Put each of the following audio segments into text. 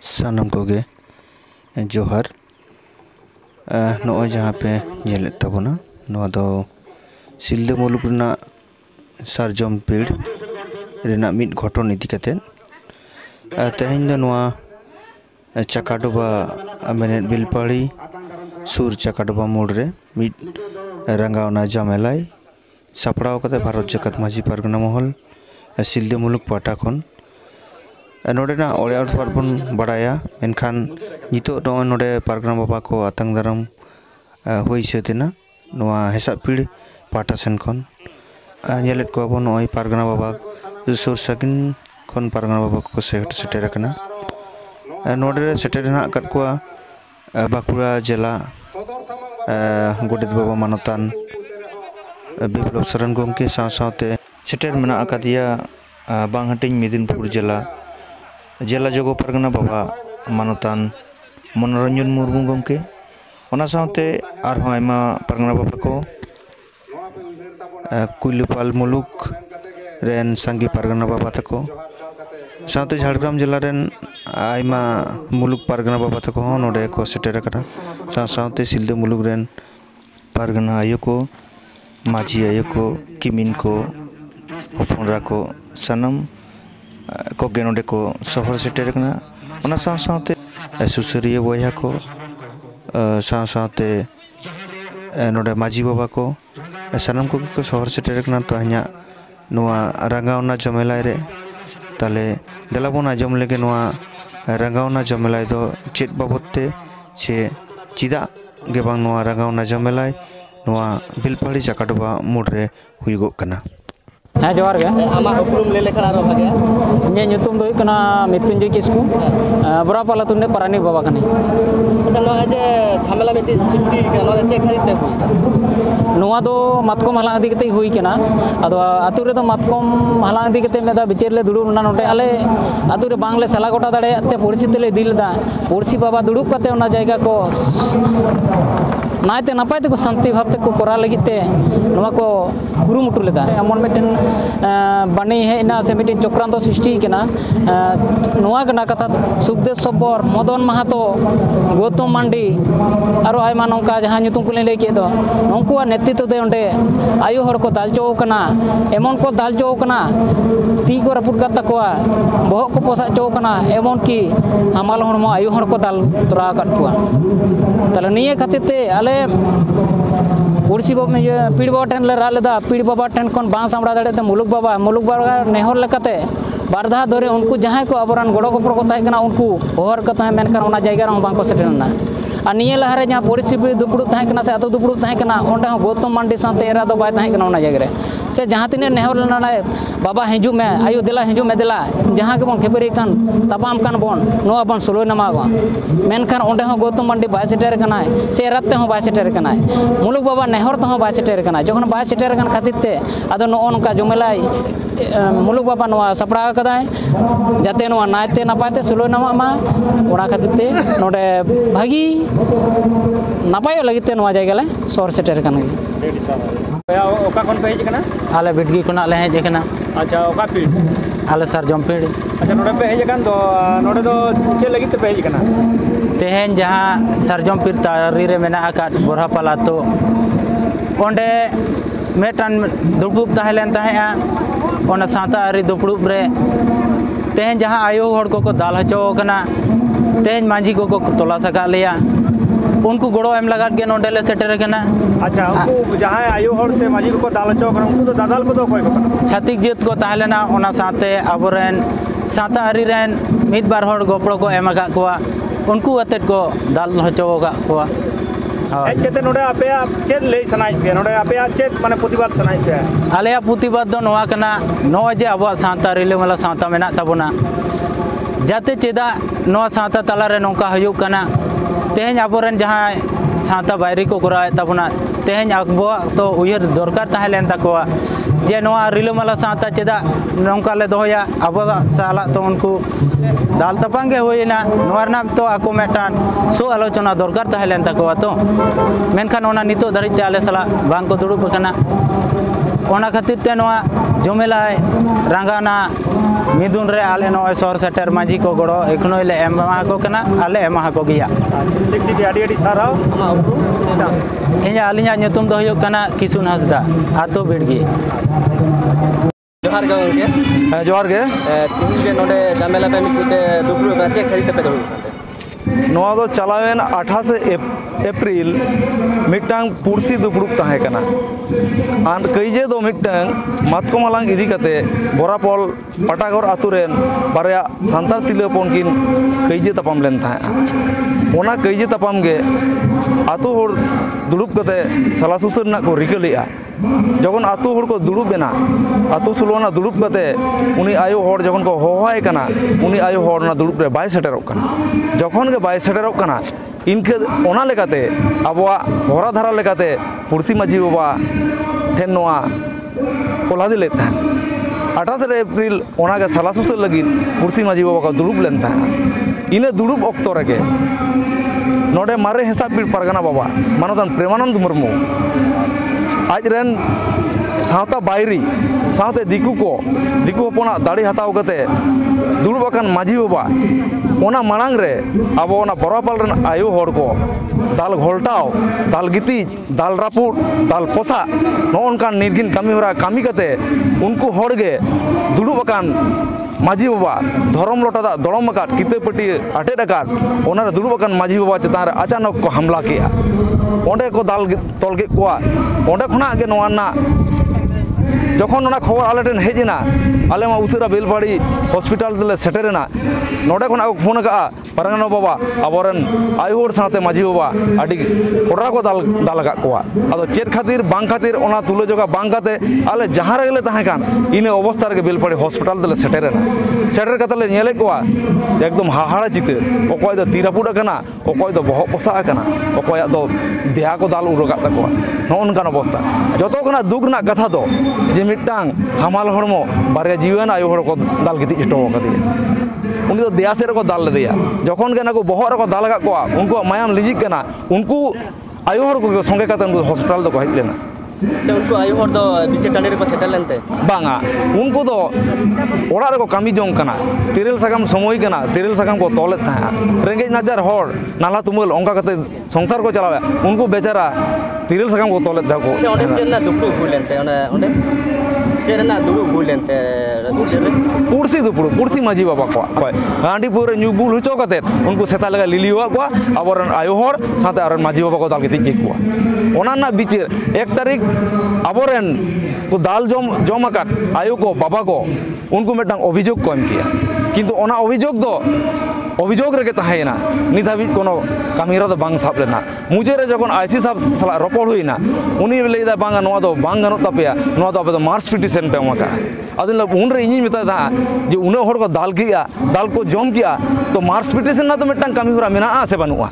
सानम कोगे जोहार नॉय जहाँ पे जेल तबना नवा दो सिलदे मुलुक रना सारजम पीड़ रेना मिट घटन इदी कतेन तेहेन दो नवा चकाडोबा मेने बिलपाड़ी सुर चकाडोबा मोड़ रे मिट रंगावना जमेलाई सापड़ाव कते भारत जगत माझी पारगना महल सिलदे मुलुक पाटा खन नोडेना ओले आउट बन बड़ाया मेनखान नितो दो नोडे पारगना बाबा को आतंग दाराम हुई सेतेना नोआ हेसा पीड़ पाटा सेन खन नेलेट को बन ओई पारगना बाबा सुर सकिन खन पारगना बाबा को सेटेर कना नोडे सेटेर ना कट को बाकुड़ा जिला गोडेत बाबा मानतान बिप्लव सरन गोमके साथ सेटेर मेना अकादिया बांगहटिंग मेदिनीपुर जिला जगो पारगना बाबा मानतान मनोरंजन मुर्मू गोमके ओना साथे आरहों आयमा पारगना बाबा को कुइलुपाल मुलुक रेन संगी पारगना बाबा तको साथे झाड़ग्राम जिला रेन आयमा मुलुक पारगना बाबा तको हों नोडे को सेटेर करा साथे सिलदे मुलुक रेन पारगना आयो को माझी आयो को किमिन को होपनरा को सनम को गेनोडे को शहर सेटेर कना ओना साथे सुसरिया बया को साथे नोडे माझी बाबा को सनम को शहर सेटेर कना तो हन्या नोआ रंगावना जमेलाई रे ताले देलाबोन आजम लेगे नोआ रंगावना जमेलाई दो चेत बाबते से चिदा गेबांग नोआ रंगावना जमेलाई नोआ बिलपाड़ी चकाडोबा मोड़ रे हुईगो कना हाँ जोहार गे आमार उपरुम ले लेखा आरो भागे इन्हें ᱧᱩᱛᱩᱢ ᱫᱚ ᱦᱩᱭᱩᱜ ᱠᱟᱱᱟ ᱢᱤᱛᱩᱧᱡᱚᱭ ᱠᱤᱥᱠᱩ ᱵᱚᱨᱟᱯᱟᱞᱟ ᱛᱩᱱᱮ ᱯᱟᱨᱟᱱᱤᱠ ᱵᱟᱵᱟ ᱠᱟᱱᱟᱹᱧ ᱱᱚᱣᱟ ᱡᱮ ঝামেলা ᱢᱤᱫᱴᱤ ᱥᱤᱯᱴᱤ ᱠᱟᱱᱟ ᱱᱚᱣᱟ ᱪᱮᱫ ᱠᱷᱟᱹᱛᱤᱨ ᱛᱮ ᱦᱩᱭ ᱱᱚᱣᱟ ᱫᱚ ᱢᱟᱛᱠᱚᱢ ᱦᱟᱞᱟᱝ ᱤᱫᱤ ᱠᱟᱛᱮ ᱦᱩᱭ ᱠᱟᱱᱟ ᱟᱫᱚ ᱟᱛᱩ ᱨᱮ ᱫᱚ ᱢᱟᱛᱠᱚᱢ ᱦᱟᱞᱟᱝ ᱤᱫᱤ ᱠᱟᱛᱮ ᱢᱮᱫᱟ ᱵᱤᱪᱟᱹᱨ ᱞᱮ ᱫᱩᱲᱩᱵ ᱞᱮᱱᱟ ᱱᱚᱰᱮ ᱟᱞᱮ ᱟᱛᱩ ᱨᱮ ᱵᱟᱝ ᱞᱮ ᱥᱟᱞᱟ ᱜᱚᱴᱟ ᱫᱟᱲᱮᱭᱟᱜ ᱛᱮ ᱯᱚᱲᱥᱤ ᱛᱮᱞᱮ ᱤᱫᱤ ᱞᱮᱫᱟ ᱯᱚᱲᱥᱤ ᱵᱟᱵᱟ ᱫᱩᱲᱩᱵ ᱠᱟᱛᱮ ᱚᱱᱟ ᱡᱟᱭᱜᱟ ᱠᱚ नायते नपाय तक शांति भाव तक करा लगी को कुरुमुटु लेदा एमन मिटन बानी हेना से मिटन चक्रांत सृष्टि कना नोआ कना कथा सुखदेव सब्बर मदन महातो गौतम मांडी आरो आयमा नोंका जहां ᱧᱩᱛᱩᱢ को लई के दो नोंकुआ नेतृत्व दे ओंडे आयु हर को दालचो कना एमन को दालचो कना ती को रपुट का तकवा बहक को पोसा चो कना एमन की हमाल हरमो आयु हर को दाल तोरा कट कुआ तले निये खातिर ते आले पुरसी बाबा पीड़ बाबा ठेन ले रालेदा पीड़ बाबा ठेन खन बां सामड़ा दाड़े मुलुक बाबा नेहर लेकाते बारधा धरे उनको जहां को अबरान गड़ो गपड़ को ताहे कना उनको होर को ताहे मेनखान ओना जायगा रंग बांको सेटेरना आ निये लहारे जहां पुरसी दुपुड़ ताहे कना से अतो दुपुड़ ताहे कना ओंडे हो गौतम मांडी साथे एरा दो बाय ताहे कना ओना जायगा रे से जहां तिने नेहर लेना बाबा हिजु में आयु देला हिजु में देला जहां के बन खेपरी कान तपाम कान बन नो बन सोलोय नमागो मेनखान ओंडे हो गौतम मांडी बाय सेटेर कना से राते हो बाय सेटेर कना मुलुक बाबा नेहर तो हो बाय सेटेर कना जखन बाय सेटेर कन खातिर ते आदो नो ओनका जमेलाई मुलुक बाबा नवा सपड़ा कदाय जाते नवा नायते नपायते सोलोय नमा ओना खातिर ते नोडे भागी नपाय लगिते नवा जायगा ले सोर सेटेर कन ओका कोन पे हेज कना आले बिटगी कोना ले हेज कना अच्छा ओका पीड़ आले सारजम पीड़ अच्छा नोडे पे हेज कन दो नोडे दो चे लगी ते पे हेज कना तेहेन जहां सारजम पीड़ तारी रे मेना आकात बोरहापाला तो ओंडे मेटान दुपुब ताहेलेन ताहेआ ओना साता आरी दुपुब रे तेहेन जहां आयो हड़ को दाल हचो कना तेहेन मांझी को तोला सका लिया उनको गड़ो एम लगा के नोडे ले सेटेर कना अच्छा उनको जहां आयो हड़ से मांझी को दाल हचो कना उनको तो दादाल को दो कोई को छातिक जेत को ताहेलेना ओना साथे अबरेन साता आरी रेन मिद बार हड़ गोपड़ो को एम आका कोआ उनको अतेत को दाल हचो का कोआ हेज केते नोडे आपे चेत ले सनाय पे नोडे आपे चेत माने प्रतिबाद सनाय पे आलेया प्रतिबाद दो नोआ कना नो जे अब साता रिले वाला साता मेना तबना जाते चेदा नोआ साता तला रे नोका हयु कना तेहेन अबोरेन जहां साता बायरी को कराय तबना तेहेन अकबो तो उयर दरकार ताहेलेन ताकोआ जे नोआ रिलमाला साता चेदा नोंका ले दोया अब साला तो उनको दाल तपांगे होइना नोरना तो आको मेटान सो आलोचना दरकार ताहेलेन ताकोआ तो मेनखान ओना नितो दारिते आले साला बांग को दुड़ुब कना ओना खातिर ते नोआ जमेलाय रंगाना मिदुन रे आले नॉय शहर सेटर माझी को गड़ो एखनो ले एमा को कना आले एमा को गिया ठीक ठीक आड़ी आड़ी साराव इन आलिया nyutum दो हुयो कना किसुन हसदा आतो बिड़गी जोहार गे गंगे जोहार गे तिहिन जे नोडे जामेला पे मिटे दुबरु का चे खरीद पे दरु नोआ दो चलावेन 28 एप्रिल मिटांग पुरसी दुपुड़ुब ताहे कना आन कईजे दो मिटांग मातकोमालांग इदी कते बोरापल पटागोर आतुरेन बारया सांतार तिलपन किन कईजे तपाम लेन ताहे ओना कईजे तपाम गे आतु होड़ दुड़ुब कते सलासुसर ना को रिकलिया जखन आतु होड़ को दुड़ुब बेना आतु सुलोना दुड़ुब कते उनी आयो होड़ जखन को होहाय कना उनी आयो होड़ ना दुड़ुब रे बाय सेटेरोक कना जखन के बाय सेटेरोक कना इनके ओना लेकाते आबोआ होरा धारा लेकाते पुरसी माझी बाबा ठेन नोआ कोलादी लेत था 28 एप्रिल ओना के सलासुसर लगी पुरसी माझी बाबा को दुड़ुब लेन था इने दुड़ुब ऑक्तो रगे नोडे मारे हिसाब पीड़ परगना बाबा मानोदन प्रेमानंद मुर्मू आज रेन सावता बायरी सावते दिकू हपना दाड़ी हताव कते दुड़ुबाकान माझी बाबा ओना मांग रे अब ओना बरापाल रन आयो होड़ को दाल घोलटाव दाल गिती दाल रापुट दाल पोसा नोनकान निर्गिन कमी होरा कमी कते उनको होड़ गे दुड़ुबाकान माझी बाबा धरम लोटा दा दड़म आकाद कितापटी आटेद आकाद ओना दुड़ुबाकान माझी बाबा चेतान रे अचानक को हमला किया ओंडे को दाल तोल के कोआ ओंडे खना गे नोआना जखन ओना खबर आले ठेन हेजना आले मा उसेरा बेलबाड़ी हॉस्पिटल दले सेटेरेना नोडे खना को फोन का परगना बाबा अबरन आयुर साथे माझी बाबा आडी कोड़ा को दाल का कोआ आदो चेत खातिर बांग खातिर ओना तुले जोगा बांग काते आले जहां रेले ताहे कान इने अवस्था रे बेलबाड़ी हॉस्पिटल दले सेटेरेना सेटर कतले नेले कोआ एकदम हाहाड़ा चिते ओकय दो तीरापुड कना ओकय दो बहक पोसा कना ओकय दो देहा को दाल उरगा तकोआ नोनकान अवस्था जतो कना दुख ना कथा दो जे मिटांग हमाल हड़मो बारे जीवन आयो हड़ को दाल गिति चटो कदिया उनी तो देया से को दाल लेदिया जखन के ना को बहर रे को दाल गा कोआ उनको मायाम लिजिक कना उनको आयो हड़ को संगे काते हॉस्पिटल दो को हेज लेना उनको आयो हड़ दो बिचे टांडी रे को सेटल लेनते बांगा उनको दो ओड़ा रे को कामी जोंग कना तिरेल सगाम समय कना तिरेल सगाम को तोले था रेंगेज नाजार हड़ नाला तुमल ओंका कते संसार को चलावे उनको बेचारा तिरेल सगाम को तोले दा को ओंडे चेना दुपड़ू भूल लेनते ओंडे चेना दुड़ू भूल लेनते पुरसी दुपड़ू पुरसी माझी बाबा को हांडी पूरे न्यू बुल हुचो कते उनको सेता लगा लिलिवा को आबरन आयो हड़ साथे आरन माझी बाबा को दाल गिति के को ओना ना बिचार 1 तारीख आबरन को दाल जम आकाद आयो को बाबा को उनको मिटांग अभियोग को एम किया किंतु ओना अभियोग दो अभियोग रेगे ताहेना नित हाबी कोनो कामीरा दो बांग साब लेना मुझे रे जखन आईसी साहब सला रपड़ हुईना उनी लेदा बांगा नोआ दो बांग गनो तपेया नोआ दो आपे मार्च पिटिशन पे मका अदिन उन रे इनी मेता दा जे उन हड़ को दाल किया दाल को जम किया तो मार्च पिटिशन ना तो मिटांग कामी होरा मेना से बनुआ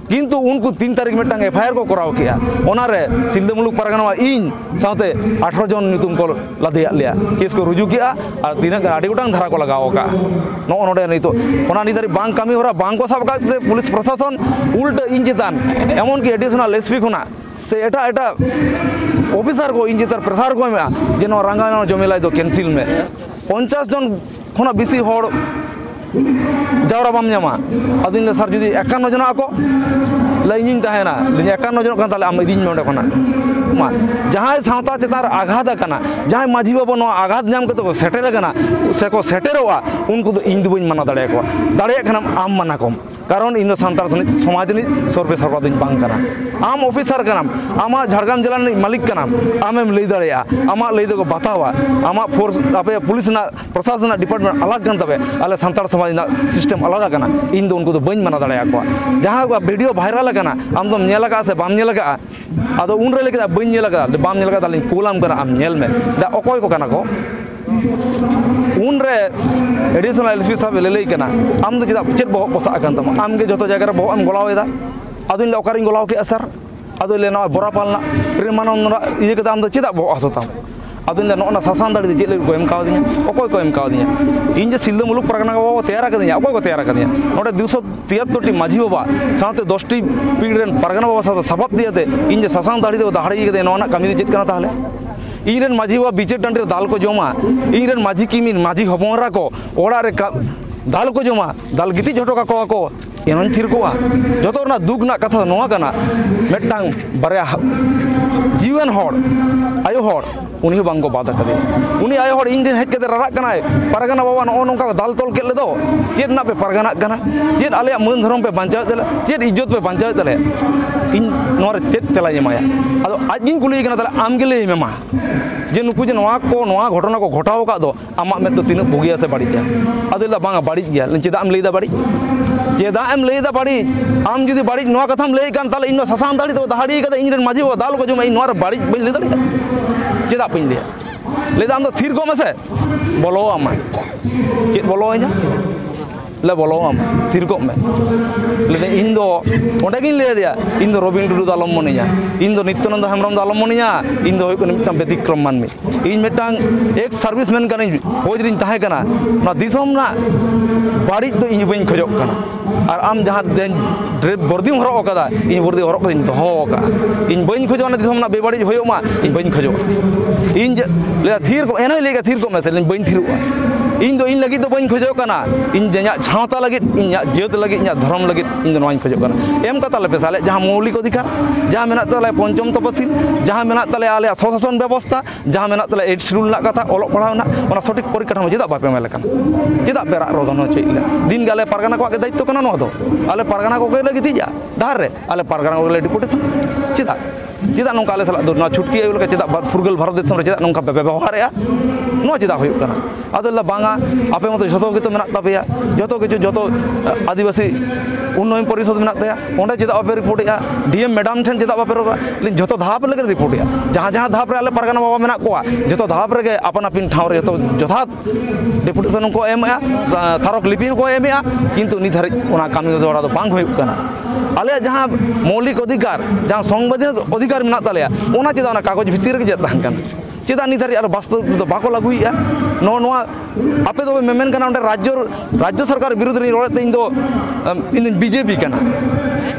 किंतु उनको 3 तारीख मिटांग एफआईआर को कराव किया ओना रे सिलदे मुलुक परगना इन साथे 18 जन नितुम को लादिया लिया केस को रुजु किया और तीन गाड़ी गोटांग धारा को लगाओ का नो नोडे नितो ओना निदारी बांग कामी होरा बांग को सब का पुलिस प्रशासन उल्टा इन चेतान एमन की एडिशनल एसपी खुना से एटा एटा ऑफिसर को इन चेतार प्रेसार को एमा जे नो रंगा जमेला दो कैंसिल में 50 जन खुना बिसी हड़ जावरा बाम जामा अदिन सर जुदी 51 जना को लाइन तहना 51 जन kan ताले आम इदिन नोडे खना मा जहां सावता चेतार आघात कना जहां माझी बाबा नो आघात नाम कते को सेटेर कना से को सेटेरवा उनको तो इन दुबइन माना दाड़े को दाड़े खना आम माना कम कारण इन सांतार समाज नि सर्वे सरकार दिन बांग कना आम ऑफिसर कनाम आमा झारग्राम जिला नि मालिक कनाम आमेम लई दाड़ेया आमा लई दो बतावा आमा फोर्स आपे पुलिस ना प्रशासन ना डिपार्टमेंट अलग गन तबे आले सांतार समाज ना सिस्टम अलग कना इन दो उनको तो बइन माना दाड़ेया को जहां को वीडियो वायरल कना आम तो नेल का से बाम नेल का आदो उन रे लेके बइन नेल का बाम नेल का दालिन कोलाम कना आम नेल में दा अकोय को कना को उन रे एडिशनल एसपी साहब लेलै कना आम तो चेदा चेद बहक पोसा कान तम आम के जतो जगह रे बहक आम गोलाव एदा आदो ले ओकारिन गोलाव के असर आदो ले ना बोरापालना प्रेमानंद इजे कता आम तो चेदा बहक आसोताम आदो ले ना सासान दाड़ी जे ले को एम कावदिया ओकोय को एम कावदिया इन जे सिल्द मुलुक परगना बाबा तैयार कदिया ओकोय को तैयार कदिया नोडे 273 टी माझी बाबा साथे 10 टी पीड़ रेन परगना बाबा साथे सबब दियाते इन जे सासान दाड़ी दे दाड़ी के नोना कमी चेत कना ताहले इन माझी बाबा बिचार टाँडे दाल को जमा इन माझी किमिन माझी हपनरा को ओड़ा दाल को जमा दाल गिति झटो को एन थिर को जो दुख ना कथा मिट्टांग बारे जीवन आयो उनी बांग को बात कदे उनी आयो इन हेज राग पारगाना बाबा नो नौका दाल तल के लेदो चेद ना पे पारगाना चेद आले मन धर्म पे बांचाव तले चेद इज्जत पे बांचाव तले इन नोर चेद तेला एमाया आदो आज गिन कुली कना तले आम गे लई मेमा जे नुकु जे नोआ घटना को घटाव का दो आमा में तो तीन बुगिया से बाड़ी गया आदो बांगा बाड़ी गया चेदा आम लईदा बाड़ी चेदा आम लईदा बाड़ी आम जुदी बाड़ी नोआ कथाम लई कान ताले इन सासान दाड़ी तो दाड़ी कदे इन माझी बाबा दाल को जमा इन नोर बाड़ी बई लई दाड़ी चेदा पे लेदा आम थिर को से बोलो आम चेद बोलो ले बोलो आम थिर को लेदा इन गिन लैदिया इन रबिन टुडू आलम मनिया इन नित्यानंद हेम्ब्रम आलम मनिया इन मिट्टां व्यतिक्रम मानमी इन मिट्टां एक सर्विसमैन कनी फौज रिन ताहे कना ना दिसोम ना बाड़ी तो इन बइन खोजोग कना और आम जहाँ बर्दीम हरक का इन बर्दी हरक दोका इन बइन खोजा दिसोम ना बेबाड़ी होयोमा इन बइन खोजा इन थिर को एन लेगा थिर को मैं बइन थिरुआ इन दो इन लगी तो बइन खोजो कना इन जया छावता लगी इन जेत लगी इन धर्म लगी इन दो खोजो कना एम कता ले पेसाले जहाँ मौलिक अधिकार जहाँ मेना तले पंचम तपसिल जहाँ मेना तले आले स्वशासन व्यवस्था जहाँ मेना तले 8 शिड्यूल ना कथा ओलक पढ़ावना ओना सठिक परिकाठामो चेदा बापे मेले कना चेदा पेरा रोदन चेले दिन गाले पारगाना को दायित्व कना नो दो आले पारगाना को गले गितिजा डाहर रे आले पारगाना को डिपुटेशन चेदा चेदा नौका आले साला दो ना छुटकी एगुलो चेदा फुरगल भारत देश में चेदा नौका व्यवहार नो चेदा हुयुग कना आदो बांगा आपे मत जो तो मेना तापेया जो किछु जो आदिवासी उन्नयन परिषद मेना ताया ओंडे चेदा बापे रिपोर्टेया डीएम मैडम ठेन चेदा बापे रोगा जो धाप लगे रिपोर्टेया जहाँ जहाँ धाप रे आले पारगाना बाबा मेना कोआ जो धाप रे अपन आपिन ठाव रे जो जथात डेपुटेशन को एमया सारक लिपि को एमया किंतु नित हरि ओना कामी दोड़ा दो बांग हुयुग कना आले जहाँ मौलिक अधिकार जहाँ संवैधानिक अधिकार मेना तालेया ओना चेदा ओना कागज भितर रे ताहन कना चेदा नित हरि वास्तव तो बाको लागुया नो आपे तो मेमेन कना राज्य सरकार विरुद्ध रे रोते इन बीजेपी कना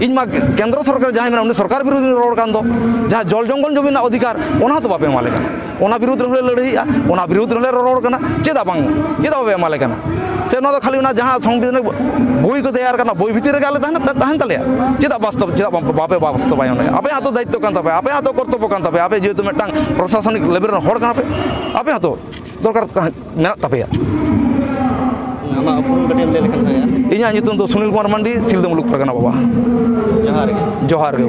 इन मा केंद्र सरकार जहाँ मेना सरकार विरुद्ध रोड कान दो जहाँ जल जंगल जमीन अधिकार ओना तो बापे माले कना ओना विरुद्ध रे लड़ाईया ओना विरुद्ध रे रोड कना चेदा बापे माले कना से ना तो खाली ना जहाँ संविधान बोई को तैयार करना बोई भीतर आले तहन तलेया चेदा वास्तव चेदा बापे वास्तव आपे हाथ दायित्व कान तापे आपे हाथ कर्तव्य कान तापे आपे जेहेतु मिट्टांग प्रशासनिक लेवल आपे हाथ दरकार मेना तापेया इन सुनील कुमार मांडी सिलदा मुलुक परगना बाबा जोहार गे